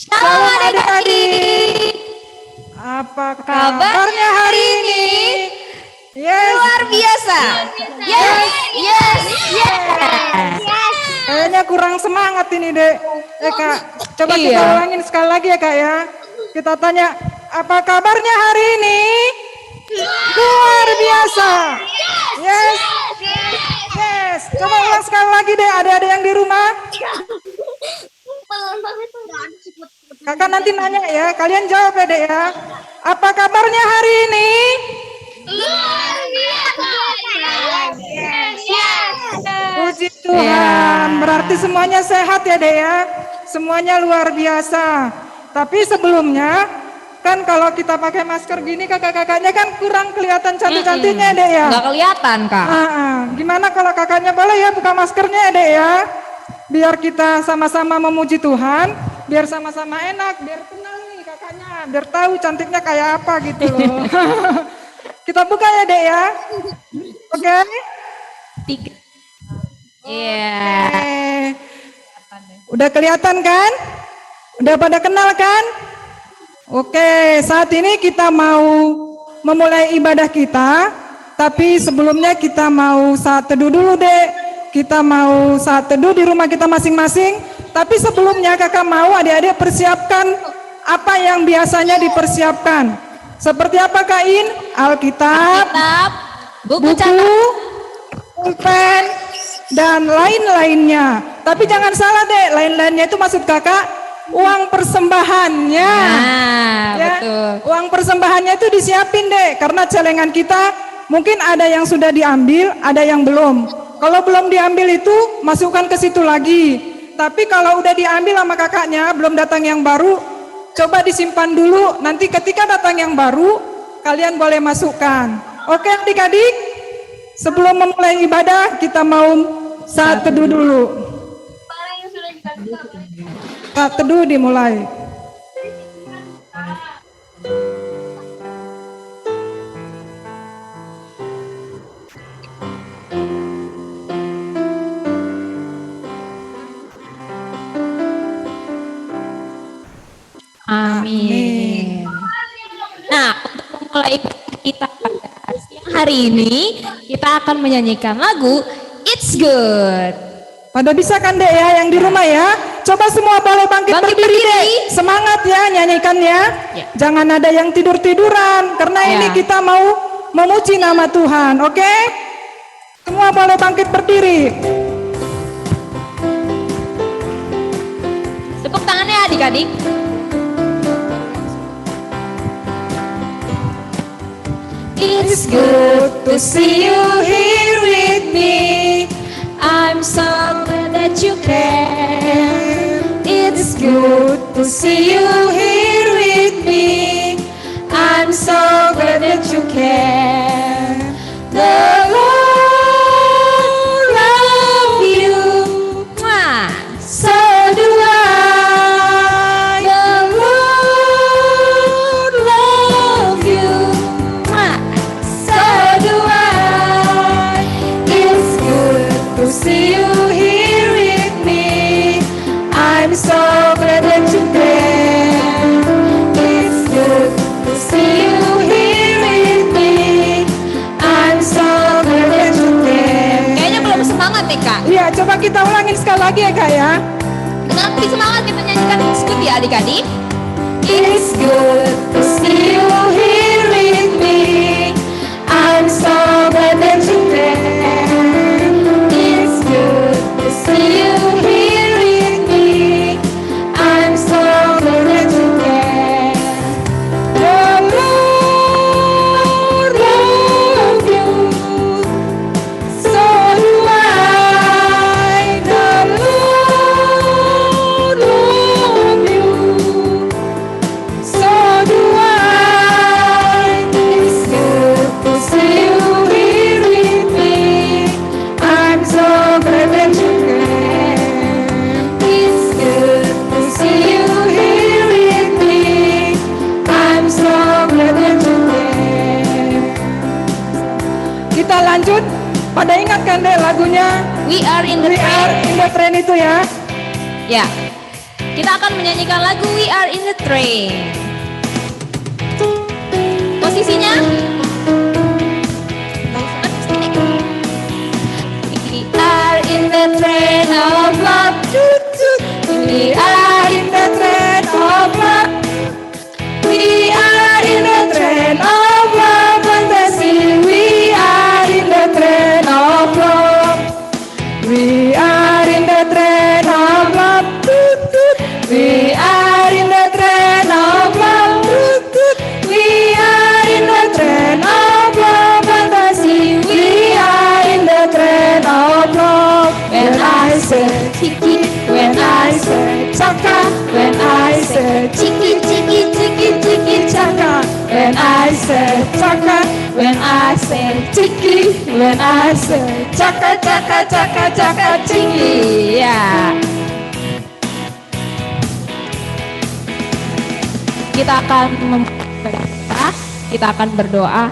Shalom adik-adik. Apa kabarnya hari ini? Yes. Luar biasa. Yes. Kayaknya kurang semangat ini, Dek. Kak, coba kita ulangin sekali lagi ya, Kak ya. Kita tanya, apa kabarnya hari ini? Luar biasa. Yes. Coba ulang sekali lagi, Dek. Ada yang di rumah? Kakak nanti nanya ya, kalian jawab ya, Dek ya. Apa kabarnya hari ini? Luar biasa. Puji Tuhan, berarti semuanya sehat ya, Dek ya. Semuanya luar biasa. Tapi sebelumnya, kan kalau kita pakai masker gini kakak-kakaknya kan kurang kelihatan cantik-cantiknya, Dek ya. Nggak kelihatan, Kak. Gimana kalau kakaknya boleh ya buka maskernya ya, Dek ya. Biar kita sama-sama memuji Tuhan, biar sama-sama enak, biar kenal nih kakaknya, biar tahu cantiknya kayak apa gitu loh. Kita buka ya, Dek ya. Oke? Iya. Udah kelihatan kan? Udah pada kenal kan? Oke, saat ini kita mau memulai ibadah kita, tapi sebelumnya kita mau saat teduh dulu, Dek. Kita mau saat teduh di rumah kita masing-masing, tapi sebelumnya kakak mau adik-adik persiapkan apa yang biasanya dipersiapkan. Seperti apa, Kak In? Alkitab, buku, pulpen, dan lain-lainnya. Tapi jangan salah, Dek, lain-lainnya itu maksud kakak uang persembahannya. Betul. Uang persembahannya itu disiapin, Dek, karena celengan kita mungkin ada yang sudah diambil, ada yang belum. Kalau belum diambil itu masukkan ke situ lagi. Tapi kalau udah diambil sama kakaknya, belum datang yang baru, coba disimpan dulu. Nanti ketika datang yang baru, kalian boleh masukkan. Oke adik-adik, sebelum memulai ibadah kita mau saat teduh dulu. Saat teduh dimulai. Amin. Nah, untuk memulai kita pada siang hari ini, kita akan menyanyikan lagu It's Good. Pada bisa kan, Dek ya, yang di rumah ya. Coba semua boleh bangkit berdiri, Dek. Semangat ya nyanyikannya. Jangan ada yang tidur-tiduran, karena ini kita mau memuji nama Tuhan, oke? Semua boleh bangkit berdiri. Tepuk tangannya adik-adik. It's good to see you here with me. I'm so glad that you care. It's good to see you here with me. I'm so glad that you care. The Lord love you, so do I. The Lord love you, so do I. It's good to see you here with me. I'm so glad that you care. It's good to see you here with me. I'm so glad that you care. Kayaknya belum semangat nih, Kak. Iya, coba kita ulangin sekali lagi ya, Kak ya. Dengan lebih semangat kita nyanyikan It's Good ya adik-adik. It's good to see you here with me. I'm so glad that you care. It's good to see you here with me. I'm so glad that you care. The Lord love you, so do I. The Lord love you, so do I. It's good to see you here with me. I'm so glad that you care. It's good to see you here with me. I'm so glad that you care. Kita lanjut. Pada ingat kan, Dek, lagunya We are in the We Are in the Train itu ya? Ya. kita akan menyanyikan lagu We Are in the Train. Posisinya We are in the train of love. We are in the train of love. We are in the train of love. Fantasy. We are in the train of love. We are in the train of love. We are in the train of love. We are in the train of love. Fantasy. We are in the train of love. When I say chiki, when I say chaka, when I say chiki chiki chiki chiki chaka, when I say chaka, when I say chiki, when I say chaka chaka chaka chaka chiki. Ya. Kita akan berdoa.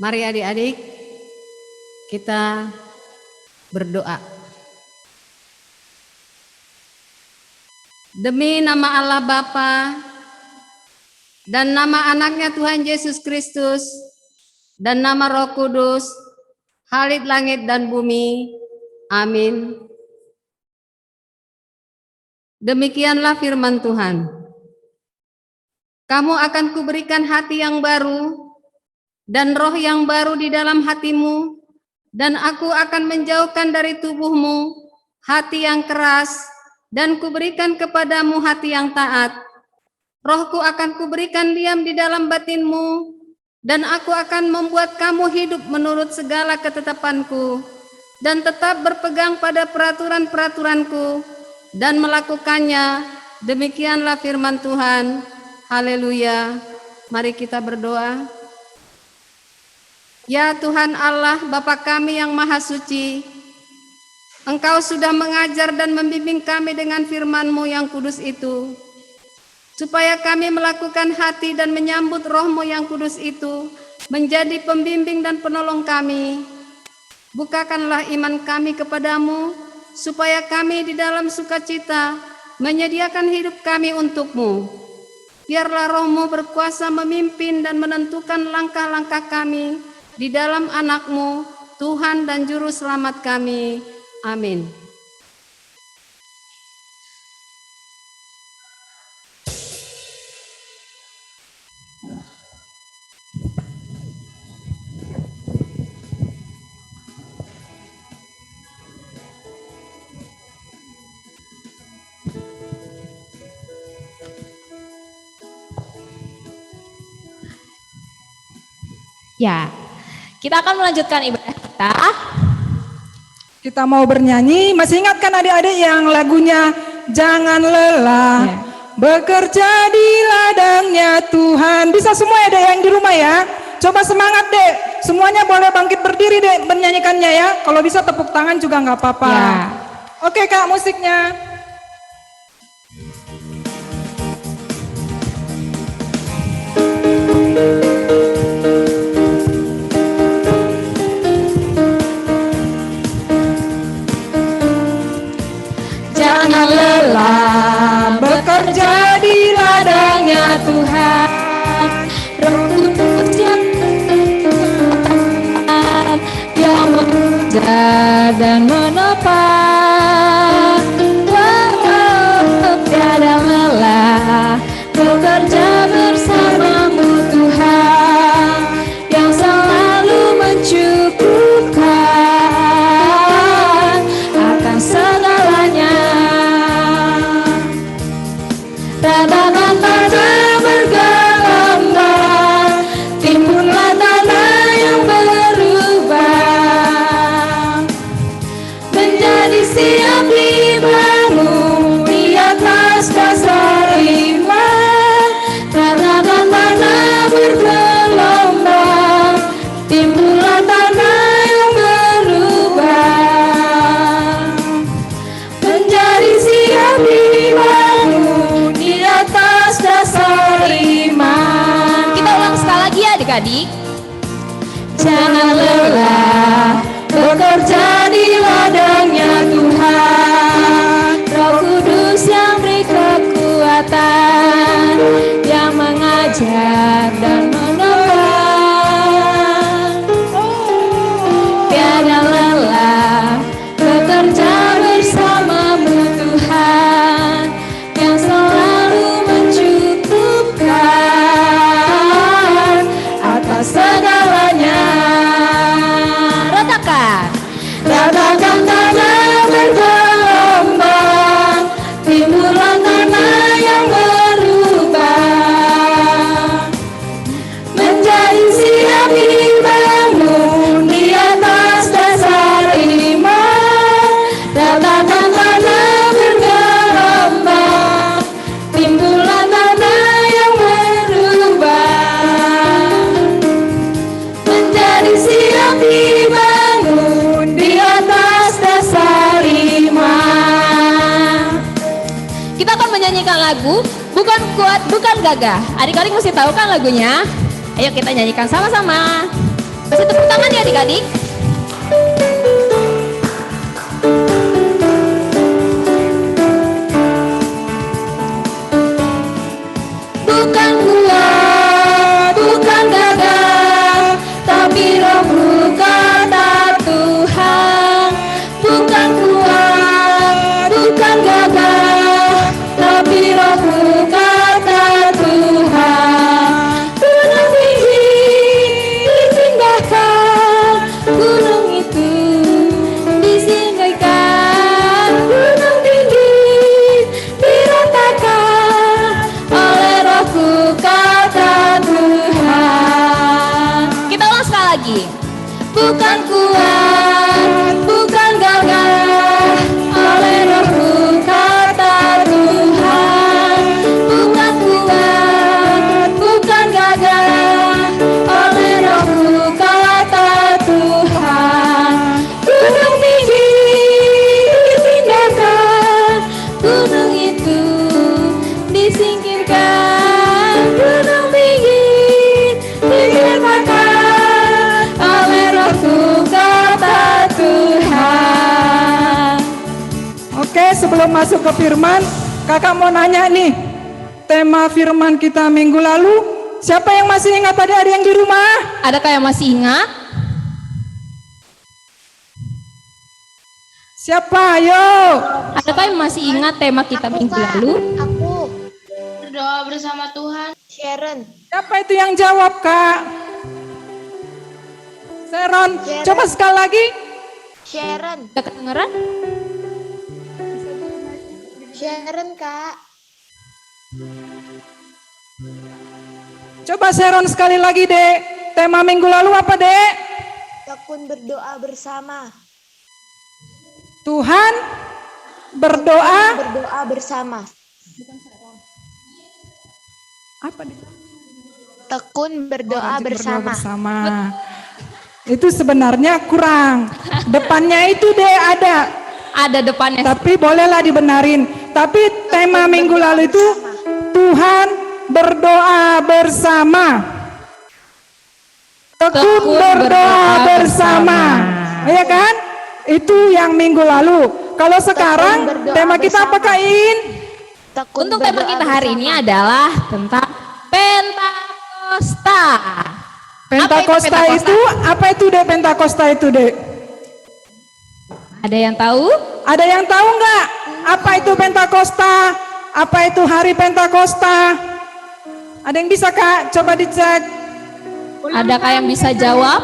Mari adik-adik, kita berdoa. Demi nama Allah Bapa dan nama anaknya Tuhan Yesus Kristus dan nama Roh Kudus, Khalid langit dan bumi. Amin. Demikianlah firman Tuhan. Kamu akan kuberikan hati yang baru dan roh yang baru di dalam hatimu, dan aku akan menjauhkan dari tubuhmu hati yang keras, dan kuberikan kepadamu hati yang taat. Rohku akan kuberikan diam di dalam batinmu, dan aku akan membuat kamu hidup menurut segala ketetapanku, dan tetap berpegang pada peraturan-peraturanku, dan melakukannya. Demikianlah firman Tuhan. Haleluya. Mari kita berdoa. Ya Tuhan Allah, Bapa kami yang Maha Suci, Engkau sudah mengajar dan membimbing kami dengan firman-Mu yang kudus itu, supaya kami melakukan hati dan menyambut Roh-Mu yang kudus itu, menjadi pembimbing dan penolong kami. Bukakanlah iman kami kepadamu, supaya kami di dalam sukacita menyediakan hidup kami untuk-Mu. Biarlah Roh-Mu berkuasa memimpin dan menentukan langkah-langkah kami di dalam anak-Mu, Tuhan dan Juru Selamat kami. Amin. Ya, kita akan melanjutkan ibadah kita. Kita mau bernyanyi. Masih ingatkan adik-adik yang lagunya Jangan Lelah Ya. bekerja di ladangnya Tuhan. Bisa semua ya dek yang di rumah ya. Coba semangat dek. Semuanya boleh bangkit berdiri dek menyanyikannya ya. Kalau bisa tepuk tangan juga nggak apa-apa. Ya. Oke kak, musiknya. Jangan lelah bekerja di ladangnya Tuhan. Roh Kudus yang mengajar dan menopang. Tiada lelah bekerja bersamamu Tuhan, yang selalu mencukupkan akan segalanya. Ratakan tanah bergelombang, timbunlah tanah yang berubah, menjadi siap dibangun di atas dasar iman. Ratakan tanah bergelombang, timbunlah tanah yang berubah, menjadi siap dibangun di atas dasar iman. Kita ulang sekali lagi ya adik-adik. Jangan lelah bekerja di ladangnya Tuhan, Roh Kudus yang beri kekuatan, yang mengajar dan menolong. Tiada lelah bekerja bersamamu Tuhan, yang selalu mencukupkan atas segalanya. Ratakan, ratakan tanah bergelombang, timbullah tanah yang berubah, menjadi siap dibangun di atas dasar iman. Ratakan tanah bergelombang, timbullah tanah yang berubah, menjadi siap dibangun di atas dasar iman. Kita akan menyanyikan lagu Bukan Kuat, Bukan Gagah. Adik-adik mesti tahu kan lagunya? Ayo kita nyanyikan sama-sama. Kasih tepuk tangan ya adik-adik. Bukan kuat, bukan gagah, tapi rohmu kata Tuhan. Bukan kuat, bukan gagah, tapi rohmu kata Tuhan. Gunung tinggi dipindahkan, gunung itu disingkirkan. Gunung tinggi diratakan oleh rohku kata Tuhan. Kita ulang sekali lagi. Bukan kuat, bukan gagah, oleh rohku kata Tuhan. Bukan kuat, bukan gagah, oleh rohku kata Tuhan. Gunung tinggi dipindahkan, gunung itu disingkirkan. Gunung tinggi diratakan oleh rohku kata Tuhan. Oke, sebelum masuk ke firman, kakak mau nanya nih, tema firman kita minggu lalu, siapa yang masih ingat? Tadi ada yang di rumah? Adakah yang masih ingat? Siapa? Ayo. Adakah yang masih ingat tema kita minggu lalu? Aku berdoa bersama Tuhan. Sharon. Siapa itu yang jawab, Kak? Sharon, coba sekali lagi. Sharon. Udah kedengeran? Sharon, Kak. Coba Sharon sekali lagi, Dek. Tema minggu lalu apa, Dek? Tekun berdoa bersama. Tuhan berdoa. Berdoa bersama. Apa, Dek? Tekun berdoa Rajin bersama. Itu sebenarnya kurang. Depannya itu, Dek, ada. Ada depannya. Tapi bolehlah dibenarin. Tapi tema minggu lalu itu Tuhan berdoa bersama. Tekun berdoa bersama. Ya kan? Itu yang minggu lalu. Kalau sekarang berdoa tema kita apa, bersama. Kak In? Tekun Untuk tema berdoa kita hari ini bersama. adalah tentang Pentakosta. Pentakosta itu apa itu, Dek? Pentakosta itu, Dek? Ada yang tahu? Ada yang tahu nggak? Apa itu Pentakosta? Apa itu hari Pentakosta? Ada yang bisa, Kak? Coba dicek. Adakah yang bisa jawab?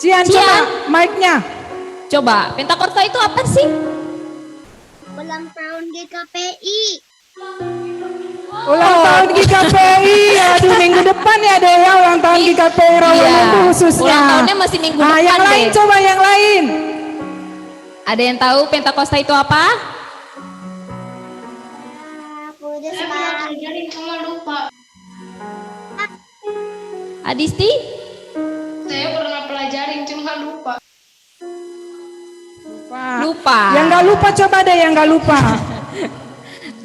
Cian, coba mic-nya. Coba, Pentakosta itu apa sih? Ulang tahun GKPI. Ulang tahun GKPI, aduh minggu depan ya deh ya ulang tahun GKPI Rawamangun khususnya. Ulang tahunnya masih minggu depan yang lain deh. coba yang lain. Ada yang tahu Pentakosta itu apa? Adisti? Saya pernah pelajarin cuma lupa. Lupa. Yang nggak lupa coba deh yang nggak lupa.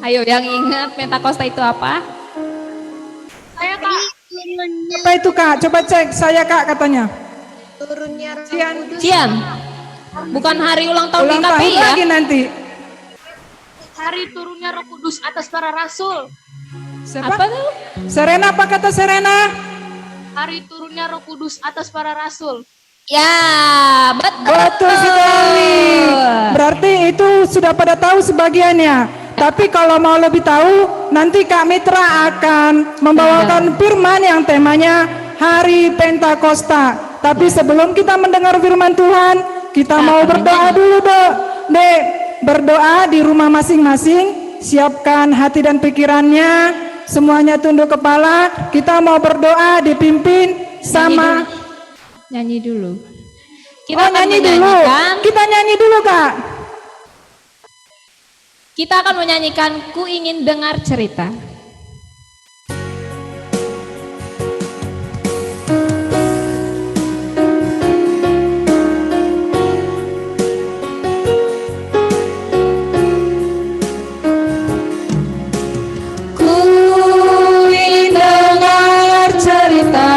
Ayo yang ingat Pentakosta itu apa? Saya Kak. Apa itu Kak? Coba cek saya Kak katanya. Turunnya Roh Cian. Kudus. Cian. Bukan hari ulang tahun Ulang tahun GKPI ya? lagi nanti. Hari turunnya Roh Kudus atas para rasul. Siapa? Apa tuh? Serena apa kata Serena? Hari turunnya Roh Kudus atas para rasul. Ya, betul. Betul sekali. Berarti itu sudah pada tahu sebagiannya. Tapi kalau mau lebih tahu, nanti Kak Mitra akan membawakan firman yang temanya Hari Pentakosta. Tapi sebelum kita mendengar firman Tuhan, kita mau berdoa dulu, Dek. Berdoa di rumah masing-masing, siapkan hati dan pikirannya, semuanya tunduk kepala. Kita mau berdoa dipimpin sama Nyanyi dulu. nyanyi dulu. Kita nyanyi dulu, Kak. Kita akan menyanyikan Ku Ingin Dengar Cerita. Ku ingin dengar cerita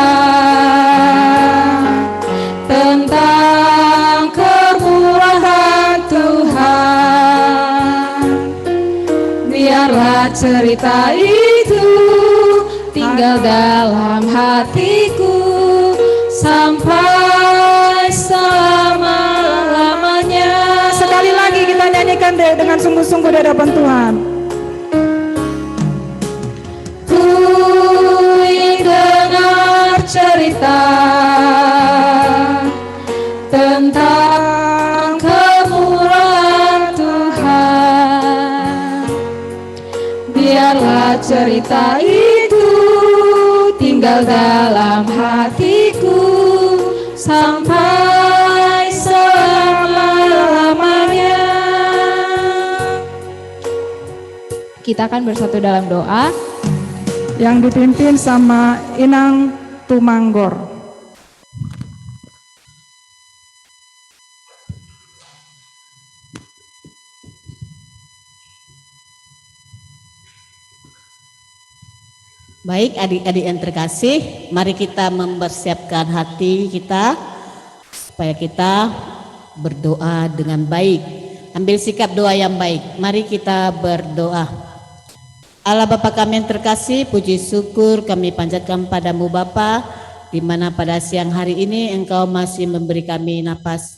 tentang kemurahan Tuhan. Biarlah cerita itu tinggal dalam hatiku sampai selama-lamanya. Sekali lagi kita nyanyikan deh dengan sungguh-sungguh di hadapan Tuhan. Ku ingin dengar cerita tentang kemurahan Tuhan. Biarlah cerita itu tinggal dalam hatiku sampai selama-lamanya. Kita akan bersatu dalam doa. Yang dipimpin sama Inang Tumanggor. Baik adik-adik yang terkasih, mari kita mempersiapkan hati kita supaya kita berdoa dengan baik. Ambil sikap doa yang baik. Mari kita berdoa. Allah Bapa kami yang terkasih, puji syukur kami panjatkan padamu Bapa, di mana pada siang hari ini Engkau masih memberi kami napas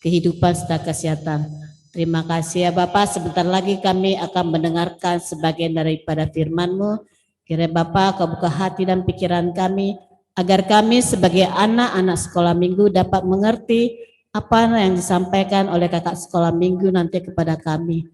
kehidupan serta kesehatan. Terima kasih ya Bapa, sebentar lagi kami akan mendengarkan sebagian daripada firman-Mu. Kiranya Bapa Kau buka hati dan pikiran kami, agar kami sebagai anak-anak sekolah minggu dapat mengerti apa yang disampaikan oleh kakak sekolah minggu nanti kepada kami.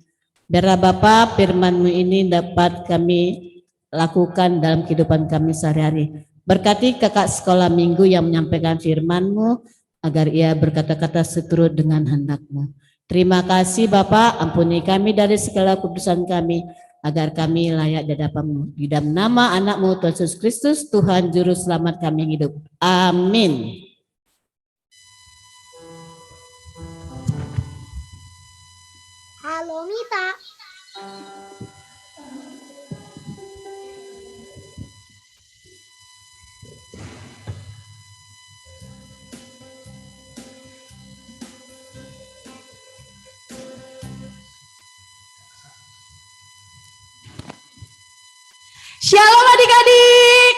Biarlah Bapa firman-Mu ini dapat kami lakukan dalam kehidupan kami sehari-hari. Berkati kakak sekolah minggu yang menyampaikan firman-Mu, agar ia berkata-kata seturut dengan hendak-Mu. Terima kasih Bapa, ampuni kami dari segala kedosan kami, agar kami layak di hadapan-Mu. Di dalam nama anak-Mu Tuhan Yesus Kristus, Tuhan Juru Selamat kami hidup. Amin. Halo Mita. Shalom adik-adik.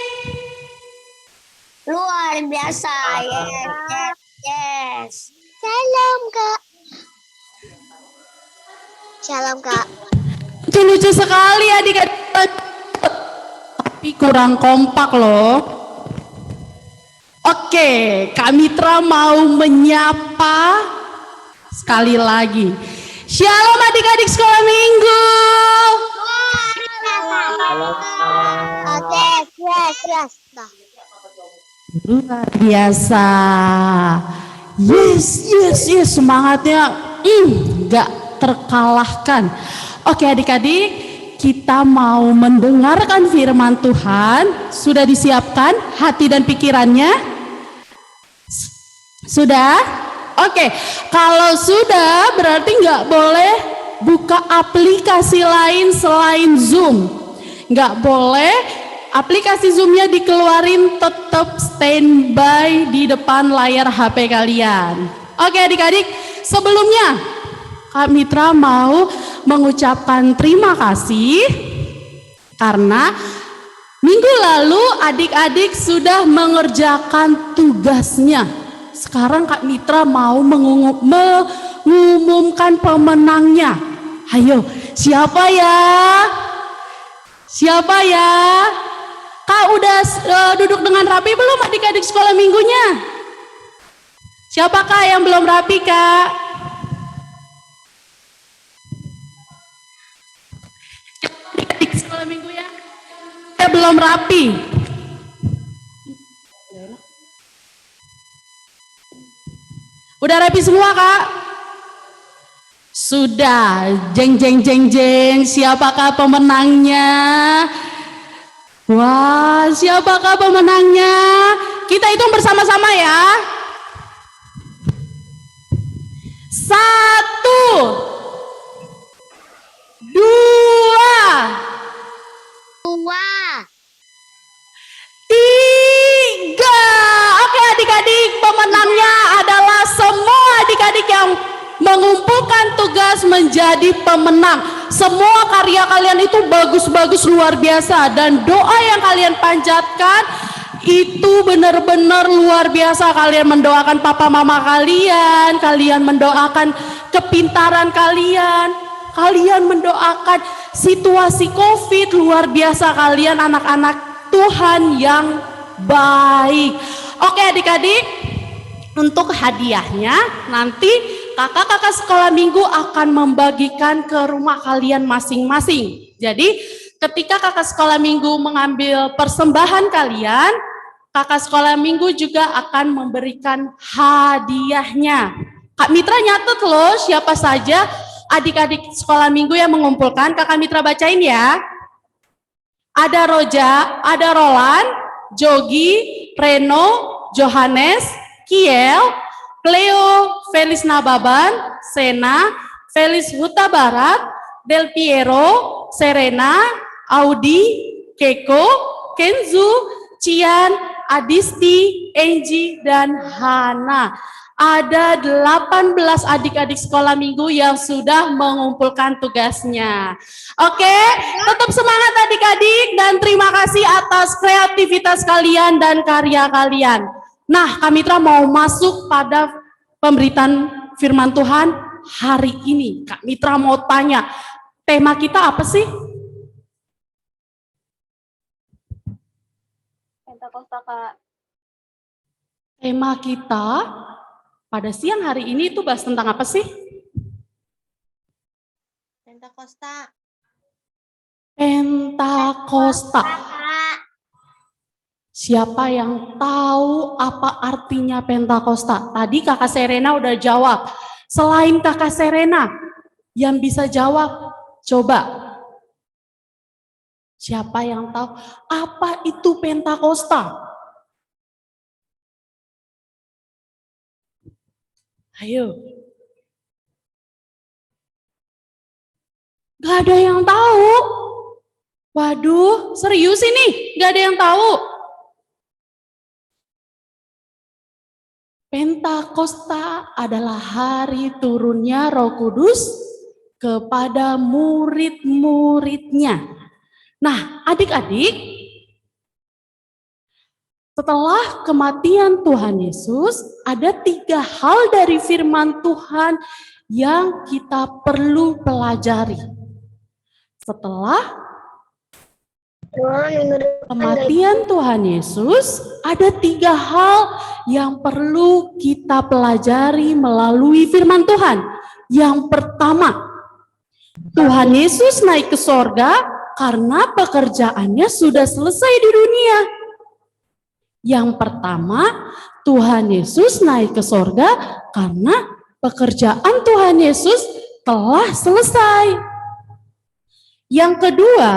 Luar biasa. Yes. Salam Kak. Shalom Kak. Lucu sekali adik-adik. Tapi kurang kompak loh. Oke, Kak Mitra mau menyapa sekali lagi. Shalom adik-adik sekolah minggu. Oke, keras. Nah, Luar biasa. Yes, semangatnya nggak terkalahkan. Oke adik-adik, kita mau mendengarkan firman Tuhan. Sudah disiapkan hati dan pikirannya? Sudah? Oke, kalau sudah berarti nggak boleh buka aplikasi lain selain Zoom. Nggak boleh aplikasi Zoom-nya dikeluarin, tetap standby di depan layar HP kalian. Oke adik-adik, sebelumnya Kak Mitra mau mengucapkan terima kasih karena minggu lalu adik-adik sudah mengerjakan tugasnya. Sekarang Kak Mitra mau mengumumkan pemenangnya. Ayo, siapa ya? Siapa ya? Kak udah duduk dengan rapi belum adik-adik sekolah minggunya? Siapakah yang belum rapi, Kak? Adik-adik sekolah minggunya belum rapi. Udah rapi semua, Kak? Sudah. Jeng. Siapakah pemenangnya? Wah, siapakah pemenangnya? Kita hitung bersama-sama ya. 1, 2, 3. Oke adik-adik, pemenangnya adalah semua adik-adik yang mengumpulkan tugas menjadi pemenang. Semua karya kalian itu bagus-bagus luar biasa, dan doa yang kalian panjatkan itu benar-benar luar biasa. Kalian mendoakan papa mama kalian, kalian mendoakan kepintaran kalian, kalian mendoakan situasi COVID, luar biasa kalian anak-anak Tuhan yang baik. Oke adik-adik, untuk hadiahnya nanti kakak-kakak sekolah minggu akan membagikan ke rumah kalian masing-masing. Jadi ketika kakak sekolah minggu mengambil persembahan kalian, kakak sekolah minggu juga akan memberikan hadiahnya. Kak Mitra nyatet loh siapa saja adik-adik sekolah minggu yang mengumpulkan. Kakak Mitra bacain ya. Ada Roja, ada Roland, Jogi, Reno, Johannes, Kiel, Cleo, Felis Nababan, Sena, Felis Huta Barat, Del Piero, Serena, Audi, Keko, Kenzu, Cian, Adisti, Angie, dan Hana. Ada 18 adik-adik sekolah minggu yang sudah mengumpulkan tugasnya. Oke, tetap semangat adik-adik dan terima kasih atas kreativitas kalian dan karya kalian. Nah, Kak Mitra mau masuk pada pemberitaan firman Tuhan hari ini. Kak Mitra mau tanya, tema kita apa sih? Pentakosta, Kak. Tema kita pada siang hari ini itu bahas tentang apa sih? Pentakosta. Pentakosta. Siapa yang tahu apa artinya Pentakosta? Tadi Kakak Serena udah jawab. Selain Kakak Serena, yang bisa jawab, coba. Siapa yang tahu apa itu Pentakosta? Ayo. Gak ada yang tahu. Waduh, serius ini? Gak ada yang tahu. Pentakosta adalah hari turunnya Roh Kudus kepada murid-muridnya. Nah, adik-adik, setelah kematian Tuhan Yesus, ada 3 hal dari firman Tuhan yang kita perlu pelajari. Setelah kematian Tuhan Yesus, ada 3 hal yang perlu kita pelajari melalui firman Tuhan. Yang pertama, Tuhan Yesus naik ke sorga Karena pekerjaannya sudah selesai di dunia. Yang pertama, Tuhan Yesus naik ke sorga karena pekerjaan Tuhan Yesus telah selesai. Yang kedua,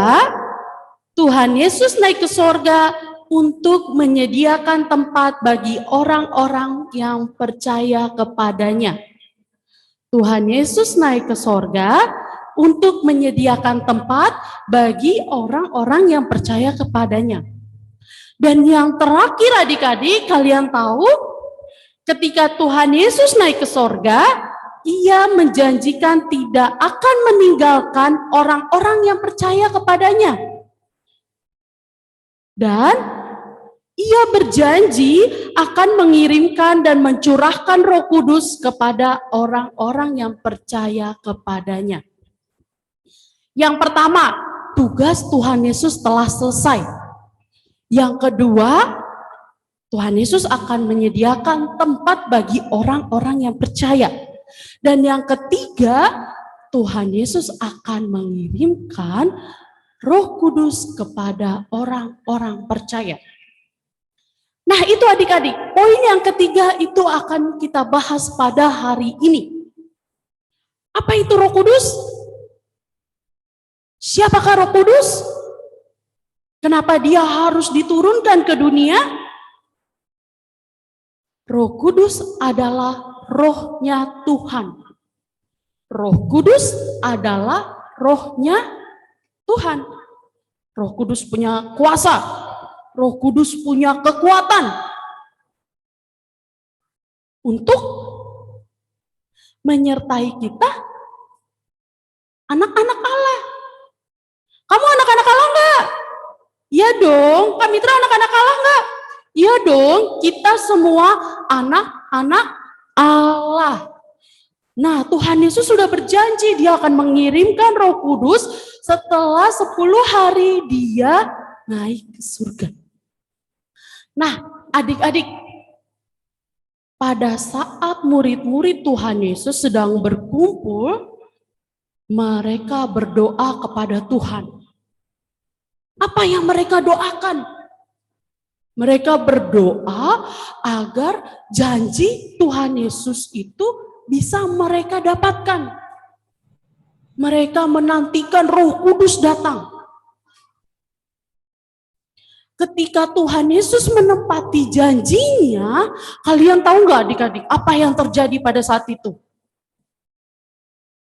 Tuhan Yesus naik ke sorga untuk menyediakan tempat bagi orang-orang yang percaya kepadanya. Tuhan Yesus naik ke sorga untuk menyediakan tempat bagi orang-orang yang percaya kepadanya. Dan yang terakhir adik-adik, kalian tahu ketika Tuhan Yesus naik ke sorga, ia menjanjikan tidak akan meninggalkan orang-orang yang percaya kepadanya. Dan ia berjanji akan mengirimkan dan mencurahkan Roh Kudus kepada orang-orang yang percaya kepadanya. Yang pertama, tugas Tuhan Yesus telah selesai. Yang kedua, Tuhan Yesus akan menyediakan tempat bagi orang-orang yang percaya. Dan yang ketiga, Tuhan Yesus akan mengirimkan Roh Kudus kepada orang-orang percaya. Nah, itu adik-adik, poin yang ketiga itu akan kita bahas pada hari ini. Apa itu Roh Kudus? Siapakah Roh Kudus? Kenapa dia harus diturunkan ke dunia? Roh Kudus adalah rohnya Tuhan. Roh Kudus adalah rohnya Tuhan. Roh Kudus punya kuasa. Roh Kudus punya kekuatan untuk menyertai kita, anak-anak Allah. Kamu anak-anak Allah enggak? Iya dong, Kak Mitra anak-anak Allah enggak? Iya dong, kita semua anak-anak Allah. Nah, Tuhan Yesus sudah berjanji dia akan mengirimkan Roh Kudus setelah 10 hari dia naik ke surga. Nah, adik-adik, pada saat murid-murid Tuhan Yesus sedang berkumpul, mereka berdoa kepada Tuhan. Apa yang mereka doakan? Mereka berdoa agar janji Tuhan Yesus itu bisa mereka dapatkan. Mereka menantikan Roh Kudus datang. Ketika Tuhan Yesus menepati janjinya, kalian tahu nggak adik-adik apa yang terjadi pada saat itu?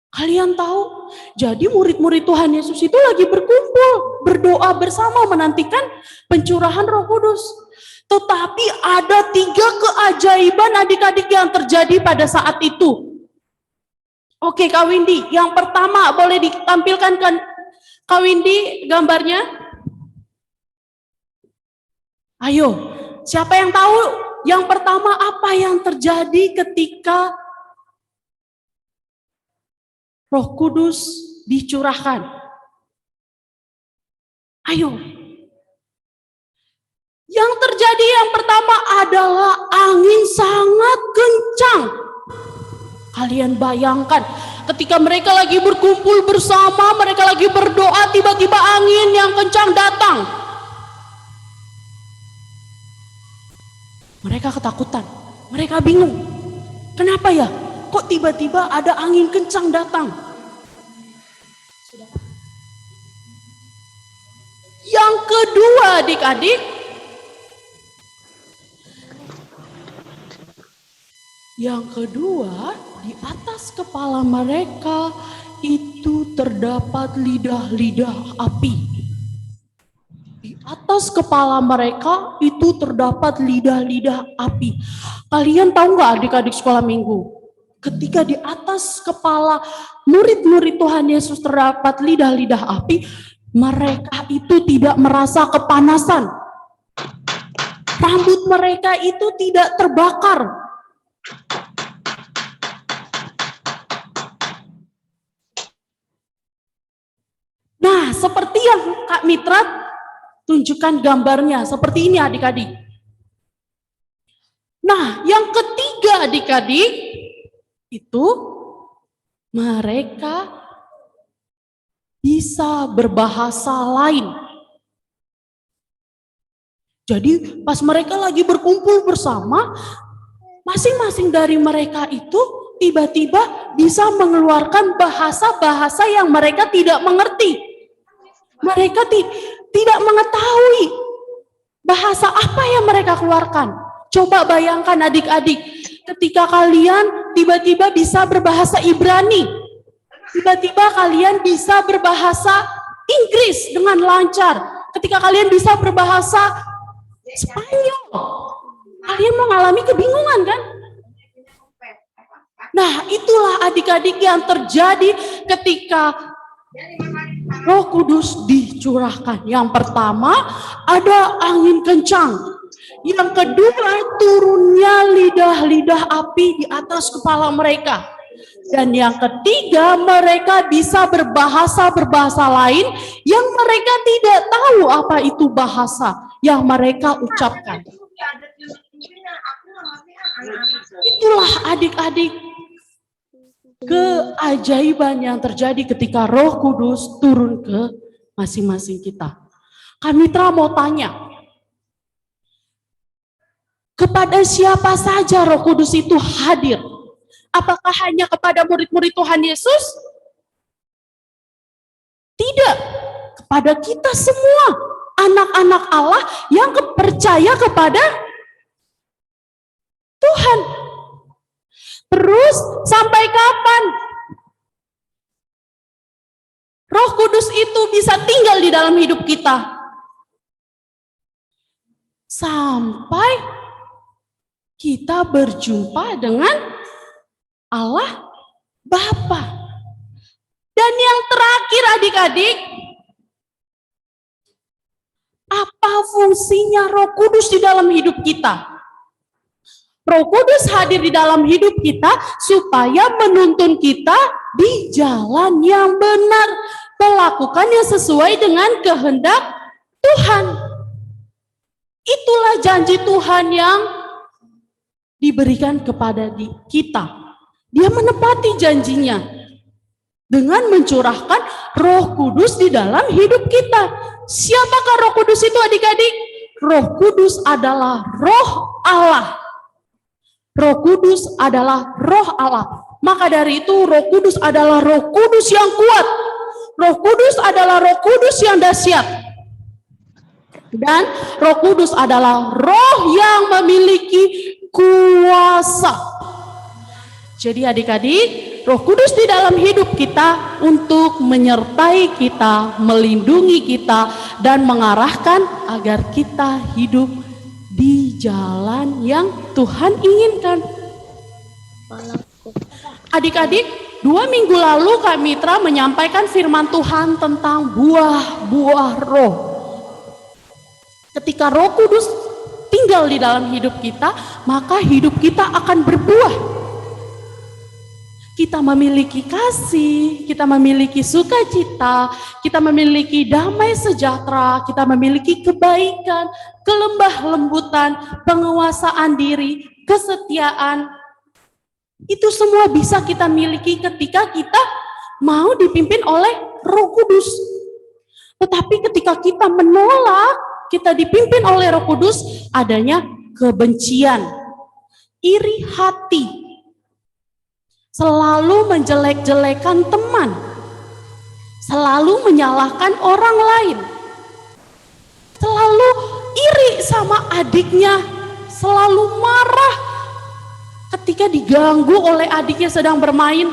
Kalian tahu, jadi murid-murid Tuhan Yesus itu lagi berkumpul, berdoa bersama menantikan pencurahan Roh Kudus. Tetapi ada 3 keajaiban adik-adik yang terjadi pada saat itu. Oke, Kak Windy, yang pertama boleh ditampilkan kan Kak Windy gambarnya? Ayo, siapa yang tahu yang pertama apa yang terjadi ketika Roh Kudus dicurahkan? Ayo. Yang terjadi yang pertama adalah angin sangat kencang. Kalian bayangkan, ketika mereka lagi berkumpul bersama, mereka lagi berdoa, tiba-tiba angin yang kencang datang. Mereka ketakutan, mereka bingung. Kenapa ya? Kok tiba-tiba ada angin kencang datang? Yang kedua adik-adik, di atas kepala mereka itu terdapat lidah-lidah api. Di atas kepala mereka itu terdapat lidah-lidah api. Kalian tahu nggak adik-adik sekolah minggu? Ketika di atas kepala murid-murid Tuhan Yesus terdapat lidah-lidah api, mereka itu tidak merasa kepanasan. Rambut mereka itu tidak terbakar. Nah, seperti yang Kak Mitra tunjukkan gambarnya, seperti ini adik-adik. Nah, yang ketiga adik-adik, itu mereka bisa berbahasa lain. Jadi pas mereka lagi berkumpul bersama, masing-masing dari mereka itu tiba-tiba bisa mengeluarkan bahasa-bahasa yang mereka tidak mengerti. Mereka tidak mengetahui bahasa apa yang mereka keluarkan. Coba bayangkan adik-adik, ketika kalian tiba-tiba bisa berbahasa Ibrani, tiba-tiba kalian bisa berbahasa Inggris dengan lancar, ketika kalian bisa berbahasa Spanyol, kalian mengalami kebingungan kan? Nah, itulah adik-adik yang terjadi ketika Roh Kudus dicurahkan. Yang pertama, ada angin kencang. Yang kedua, turunnya lidah-lidah api di atas kepala mereka. Dan yang ketiga, mereka bisa berbahasa lain yang mereka tidak tahu apa itu bahasa yang mereka ucapkan. Itulah adik-adik keajaiban yang terjadi ketika Roh Kudus turun ke masing-masing kita. Kak Mitra mau tanya, kepada siapa saja Roh Kudus itu hadir? Apakah hanya kepada murid-murid Tuhan Yesus? Tidak, kepada kita semua, anak-anak Allah yang percaya kepada Tuhan. Terus sampai kapan Roh Kudus itu bisa tinggal di dalam hidup kita? Sampai kita berjumpa dengan Allah Bapa. Dan yang terakhir adik-adik, apa fungsinya Roh Kudus di dalam hidup kita? Roh Kudus hadir di dalam hidup kita supaya menuntun kita di jalan yang benar, melakukannya sesuai dengan kehendak Tuhan. Itulah janji Tuhan yang diberikan kepada kita. Dia menepati janjinya dengan mencurahkan Roh Kudus di dalam hidup kita. Siapakah Roh Kudus itu adik-adik? Roh Kudus adalah Roh Allah. Roh Kudus adalah Roh Allah. Maka dari itu Roh Kudus adalah Roh Kudus yang kuat. Roh Kudus adalah Roh Kudus yang dahsyat. Dan Roh Kudus adalah Roh yang memiliki kuasa. Jadi adik-adik, Roh Kudus di dalam hidup kita untuk menyertai kita, melindungi kita, dan mengarahkan agar kita hidup di jalan yang Tuhan inginkan. Adik-adik, 2 minggu lalu Kak Mitra menyampaikan firman Tuhan tentang buah-buah roh. Ketika Roh Kudus tinggal di dalam hidup kita, maka hidup kita akan berbuah. Kita memiliki kasih, kita memiliki sukacita, kita memiliki damai sejahtera, kita memiliki kebaikan, kelembah lembutan, penguasaan diri, kesetiaan. Itu semua bisa kita miliki ketika kita mau dipimpin oleh Roh Kudus. Tetapi ketika kita menolak, kita dipimpin oleh Roh Kudus, adanya kebencian, iri hati, selalu menjelek-jelekan teman, selalu menyalahkan orang lain, selalu iri sama adiknya, selalu marah ketika diganggu oleh adiknya sedang bermain.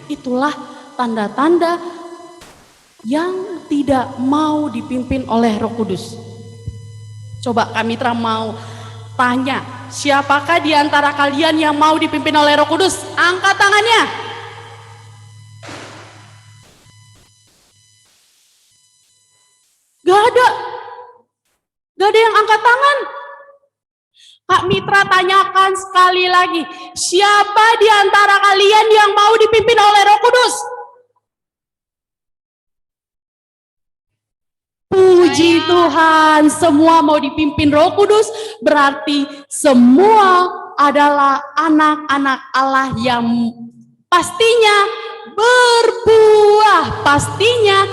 Itulah tanda-tanda yang tidak mau dipimpin oleh Roh Kudus. Coba Kak Mitra mau tanya, siapakah di antara kalian yang mau dipimpin oleh Roh Kudus? Angkat tangannya. Gak ada yang angkat tangan. Kak Mitra tanyakan sekali lagi, siapa di antara kalian yang mau dipimpin oleh Roh Kudus? Puji Tuhan, semua mau dipimpin Roh Kudus, berarti semua adalah anak-anak Allah yang pastinya berbuah, pastinya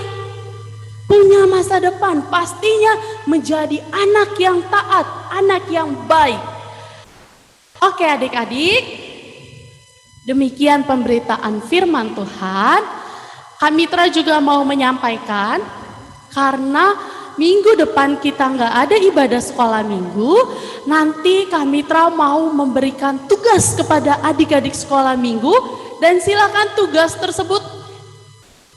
punya masa depan, pastinya menjadi anak yang taat, anak yang baik. Oke adik-adik, demikian pemberitaan firman Tuhan. Kak Mitra juga mau menyampaikan, karena minggu depan kita nggak ada ibadah sekolah minggu, nanti Kak Mitra mau memberikan tugas kepada adik-adik sekolah minggu, dan silakan tugas tersebut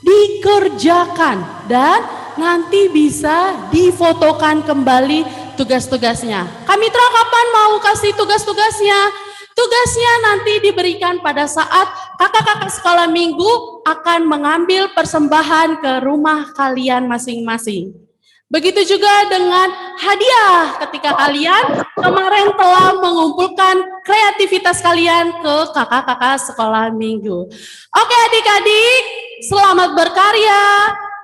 dikerjakan dan nanti bisa difotokan kembali tugas-tugasnya. Kak Mitra kapan mau kasih tugas-tugasnya? Tugasnya nanti diberikan pada saat kakak-kakak sekolah minggu akan mengambil persembahan ke rumah kalian masing-masing. Begitu juga dengan hadiah ketika kalian kemarin telah mengumpulkan kreativitas kalian ke kakak-kakak sekolah minggu. Oke adik-adik, selamat berkarya.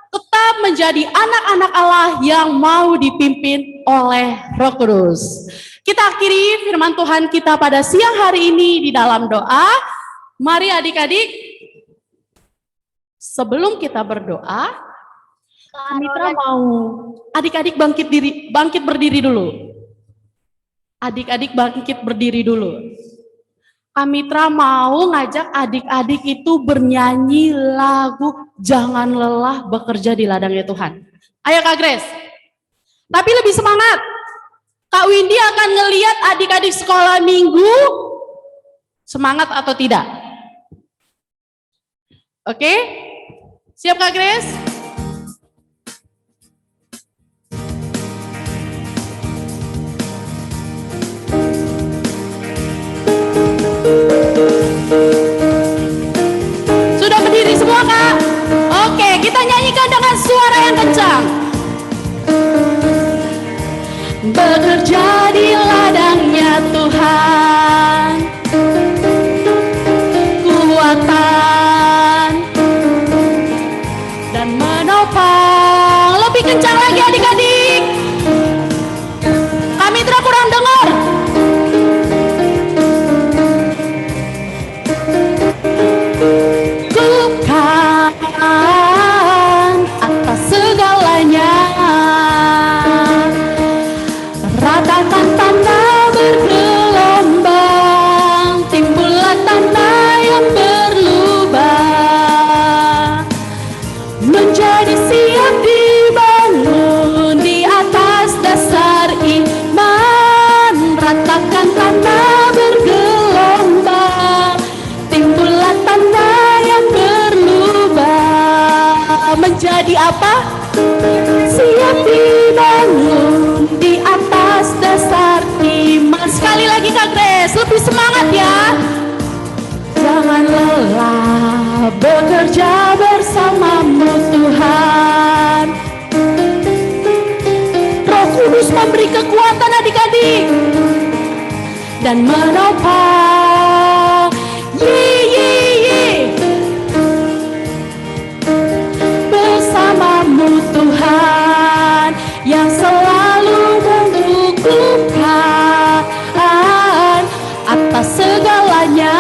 Tetap menjadi anak-anak Allah yang mau dipimpin oleh Roh Kudus. Kita akhiri firman Tuhan kita pada siang hari ini di dalam doa. Mari adik-adik, sebelum kita berdoa, Mitra mau adik-adik bangkit berdiri dulu. Adik-adik bangkit berdiri dulu. Kak Mitra mau ngajak adik-adik itu bernyanyi lagu Jangan Lelah Bekerja di Ladangnya Tuhan. Ayo Kak Grace. Tapi lebih semangat. Kak Windy akan ngelihat adik-adik sekolah minggu semangat atau tidak. Oke? Siap Kak Grace? Sudah berdiri semua Kak? Oke, kita nyanyikan dengan suara yang kencang. Bekerja di ladangnya Tuhan, kuatan dan menopang. Lebih kencang lagi adik-adik. Kak Mitra kurang dengar. Atas segalanya, ratakan tanah bergelombang, timbullah tanah yang berlubang, menjadi siap dibangun di atas dasar iman. Ratakan tanah bergelombang, timbullah tanah yang berlubang, menjadi apa? Siap dibangun di atas dasar iman. Sekali lagi Kak Grace, lebih semangat ya. Jangan lelah bekerja bersamamu Tuhan. Roh Kudus memberi kekuatan adik-adik dan menopang. Bersamamu Tuhan yang selalu mendukungkan atas segalanya.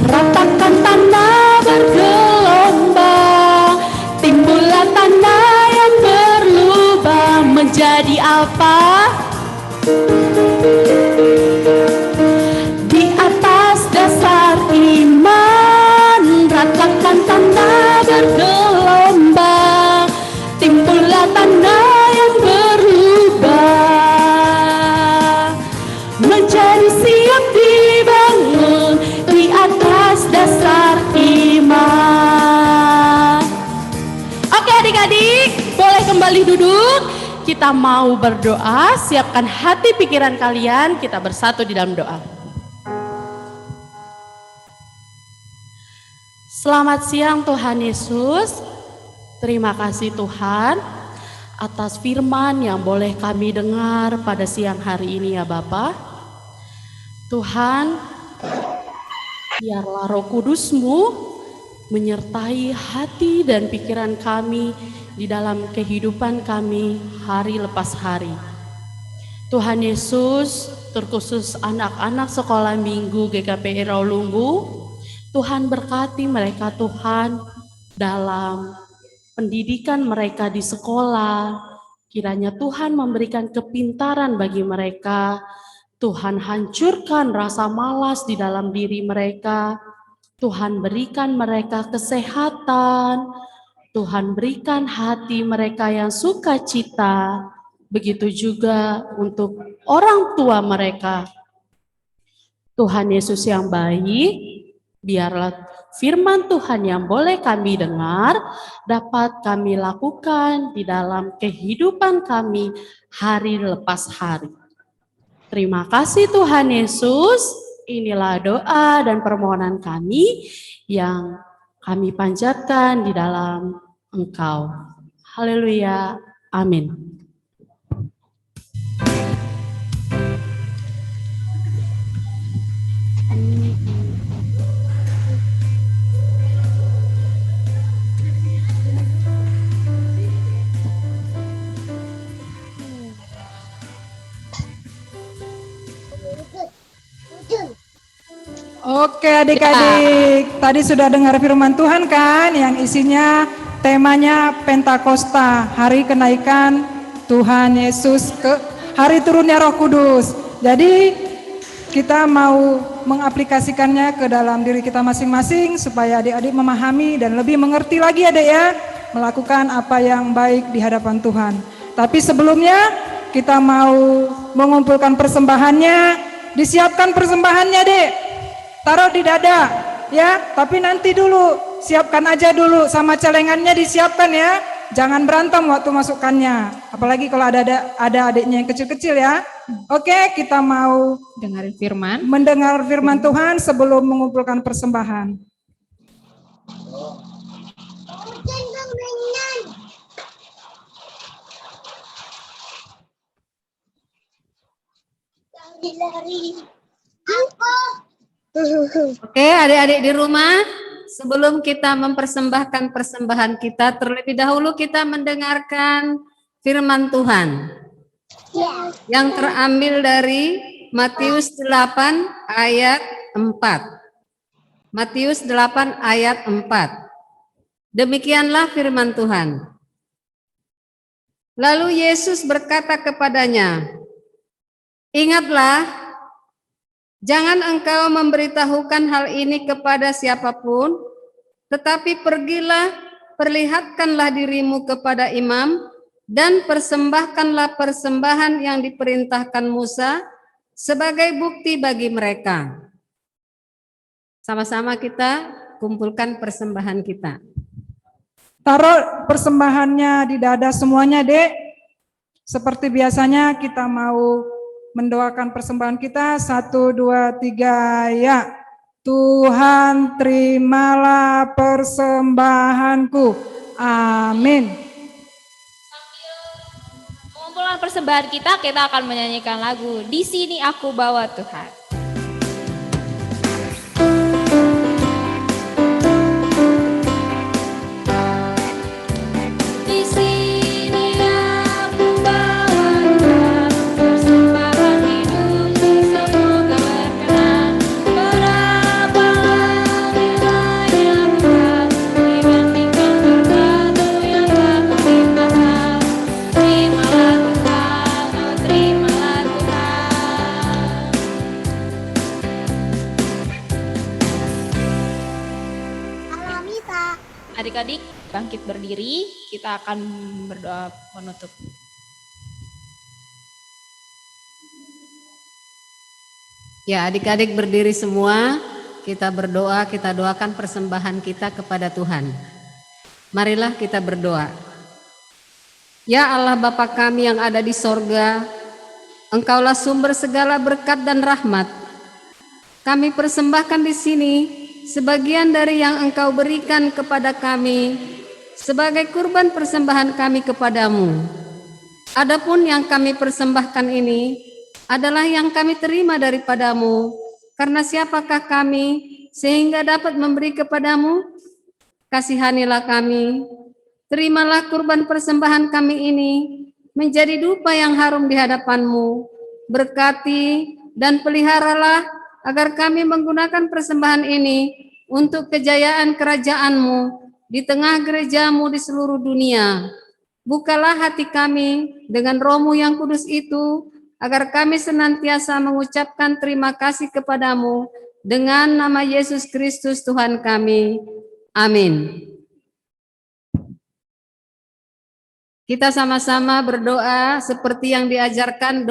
Ratakan tanah bergelombang, timbullah tanah yang berlubang, menjadi apa? Di atas dasar iman. Ratakan tanah bergelombang, timbullah tanah yang berubah, menjadi siap dibangun di atas dasar iman. Oke adik-adik, boleh kembali duduk. Kita mau berdoa, siapkan hati pikiran kalian, kita bersatu di dalam doa. Selamat siang Tuhan Yesus. Terima kasih Tuhan atas firman yang boleh kami dengar pada siang hari ini ya Bapa. Tuhan, biarlah Roh Kudus-Mu menyertai hati dan pikiran kami di dalam kehidupan kami hari lepas hari. Tuhan Yesus, terkhusus anak-anak sekolah minggu GKP Rawalumbu, Tuhan berkati mereka Tuhan dalam pendidikan mereka di sekolah. Kiranya Tuhan memberikan kepintaran bagi mereka. Tuhan hancurkan rasa malas di dalam diri mereka. Tuhan berikan mereka kesehatan. Tuhan berikan hati mereka yang sukacita. Begitu juga untuk orang tua mereka. Tuhan Yesus yang baik, biarlah firman Tuhan yang boleh kami dengar dapat kami lakukan di dalam kehidupan kami hari lepas hari. Terima kasih Tuhan Yesus. Inilah doa dan permohonan kami yang kami panjatkan di dalam Engkau. Haleluya. Amin. Oke adik-adik, tadi sudah dengar firman Tuhan kan yang isinya temanya Pentakosta, hari kenaikan Tuhan Yesus, ke hari turunnya Roh Kudus. Jadi kita mau mengaplikasikannya ke dalam diri kita masing-masing supaya adik-adik memahami dan lebih mengerti lagi adik ya, melakukan apa yang baik di hadapan Tuhan. Tapi sebelumnya kita mau mengumpulkan persembahannya, disiapkan persembahannya dek. Taruh di dada ya, tapi nanti dulu siapkan aja dulu sama celengannya disiapkan ya. Jangan berantem waktu masukkannya. Apalagi kalau ada adiknya yang kecil-kecil ya. Oke, kita mau mendengar firman Tuhan sebelum mengumpulkan persembahan. Oke, adik-adik di rumah, sebelum kita mempersembahkan persembahan kita, terlebih dahulu kita mendengarkan firman Tuhan yang terambil dari Matius 8 ayat 4. Matius 8 ayat 4. Demikianlah firman Tuhan. Lalu Yesus berkata kepadanya, "Ingatlah, jangan engkau memberitahukan hal ini kepada siapapun, tetapi pergilah, perlihatkanlah dirimu kepada imam, dan persembahkanlah persembahan yang diperintahkan Musa sebagai bukti bagi mereka." Sama-sama kita kumpulkan persembahan kita. Taruh persembahannya di dada semuanya dek. Seperti biasanya kita mau mendoakan persembahan kita. 1, 2, 3 ya. Tuhan terimalah persembahanku. Amin. Pengumpulan persembahan kita akan menyanyikan lagu Di Sini Aku Bawa Tuhan. Di sini aku bawa Tuhan, persembahan hidupku semoga berkenan. Berapa lebih banyak Tuhan dibandingkan berkatu yang telah Kau limpahkan. Terimalah Tuhan, oh terimalah Tuhan. Adik-adik bangkit berdiri, kita akan berdoa menutup. Ya, adik-adik berdiri semua, kita berdoa, kita doakan persembahan kita kepada Tuhan. Marilah kita berdoa. Ya Allah Bapa kami yang ada di sorga, Engkaulah sumber segala berkat dan rahmat. Kami persembahkan di sini sebagian dari yang Engkau berikan kepada kami sebagai kurban persembahan kami kepadamu. Adapun yang kami persembahkan ini adalah yang kami terima daripadamu, karena siapakah kami sehingga dapat memberi kepadamu? Kasihanilah kami, terimalah kurban persembahan kami ini menjadi dupa yang harum di hadapan-Mu. Berkati dan peliharalah agar kami menggunakan persembahan ini untuk kejayaan kerajaan-Mu di tengah gereja-Mu di seluruh dunia. Bukalah hati kami dengan Roh-Mu yang kudus itu, agar kami senantiasa mengucapkan terima kasih kepadamu dengan nama Yesus Kristus Tuhan kami. Amin. Kita sama-sama berdoa seperti yang diajarkan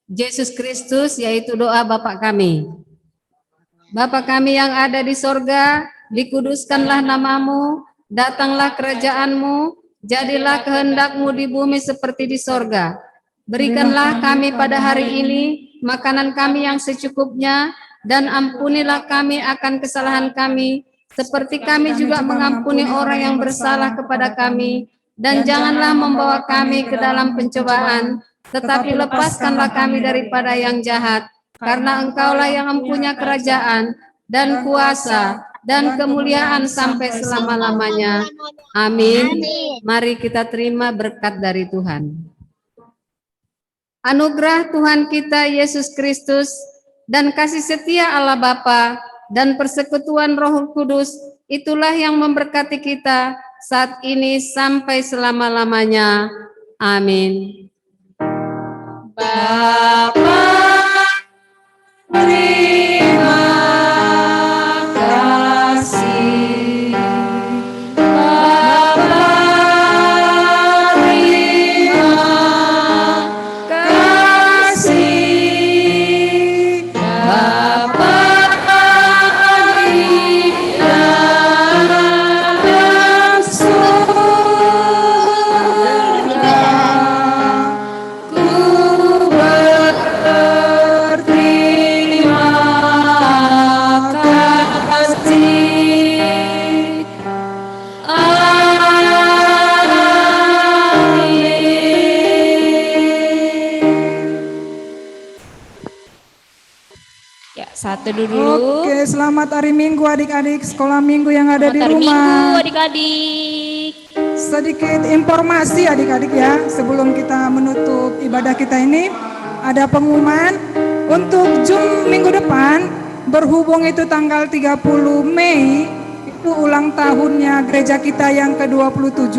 Yesus Kristus, yaitu doa Bapa kami. Bapa kami yang ada di sorga, dikuduskanlah namamu, datanglah kerajaanmu, jadilah kehendak-Mu di bumi seperti di sorga. Berikanlah kami pada hari ini makanan kami yang secukupnya, dan ampunilah kami akan kesalahan kami, seperti kami juga mengampuni orang yang bersalah kepada kami. Dan janganlah membawa kami ke dalam pencobaan, tetapi lepaskanlah kami daripada yang jahat. Karena Engkaulah yang mempunyai kerajaan dan kuasa dan kemuliaan sampai selama-lamanya. Amin. Mari kita terima berkat dari Tuhan. Anugerah Tuhan kita Yesus Kristus dan kasih setia Allah Bapa dan persekutuan Roh Kudus, itulah yang memberkati kita saat ini sampai selama-lamanya. Amin. Bapa, terima kasih. Bapa, terima kasih. Bapa, Ya, satu dulu. Oke, selamat hari Minggu adik-adik sekolah minggu yang ada di Selamat hari rumah. Minggu adik-adik. Sedikit informasi adik-adik ya, sebelum kita menutup ibadah kita ini, ada pengumuman untuk Jum minggu depan, berhubung itu tanggal 30 Mei, itu ulang tahunnya gereja kita yang ke-27,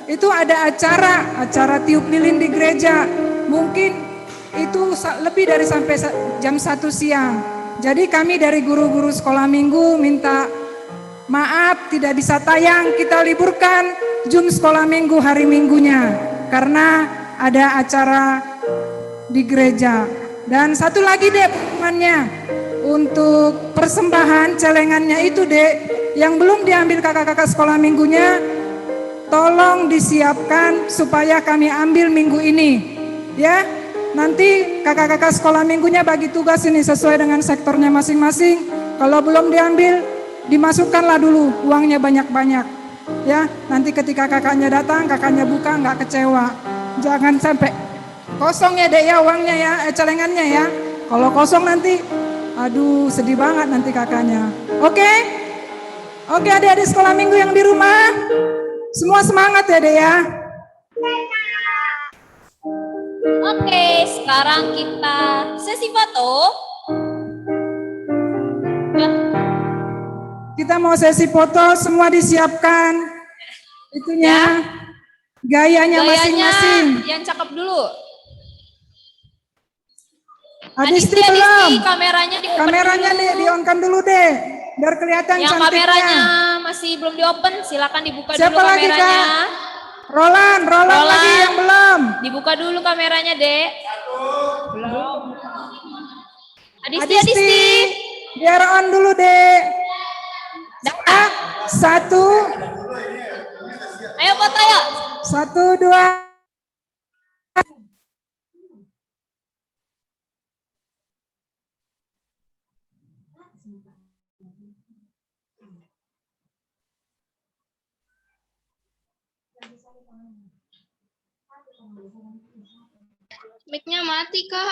itu ada acara tiup lilin di gereja. Mungkin itu lebih dari sampai jam 1 siang. Jadi kami dari guru-guru sekolah minggu minta maaf tidak bisa tayang, kita liburkan Jum sekolah minggu hari Minggunya karena ada acara di gereja. Dan satu lagi Dek pengumumannya, untuk persembahan celengannya itu Dek, yang belum diambil kakak-kakak sekolah minggunya, tolong disiapkan supaya kami ambil minggu ini ya. Nanti kakak-kakak sekolah minggunya bagi tugas ini sesuai dengan sektornya masing-masing. Kalau belum diambil, dimasukkanlah dulu uangnya banyak-banyak ya. Nanti ketika kakaknya datang, kakaknya buka nggak kecewa. Jangan sampai kosong ya Dek ya uangnya ya, celengannya ya. Kalau kosong nanti aduh sedih banget nanti kakaknya. Oke adik-adik sekolah minggu yang di rumah, semua semangat ya Dek ya. Oke, sekarang kita sesi foto. Ya. Kita mau sesi foto, semua disiapkan itunya, gayanya masing-masing. Yang cakep dulu. Adisti belum? Kameranya di-on-kan dulu deh, biar kelihatan yang cantiknya. kameranya masih belum di-open, silakan dibuka Siapa dulu lagi, kameranya. Kak? Roland lagi yang belum. Dibuka dulu kameranya, Dek. Belum. Adisti. Biar on dulu, Dek. 1. Ayo foto yuk. 1, 2. Mic-nya mati, Kak.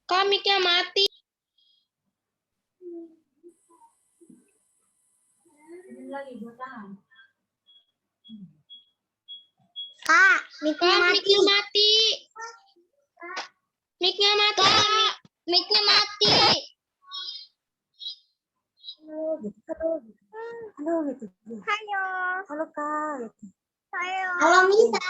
Kak, mic-nya mati. Kak, mic-nya Kak, mati. mic-nya mati. Mic-nya mati. Mic-nya mati. Halo. Halo Kak. Halo Mita.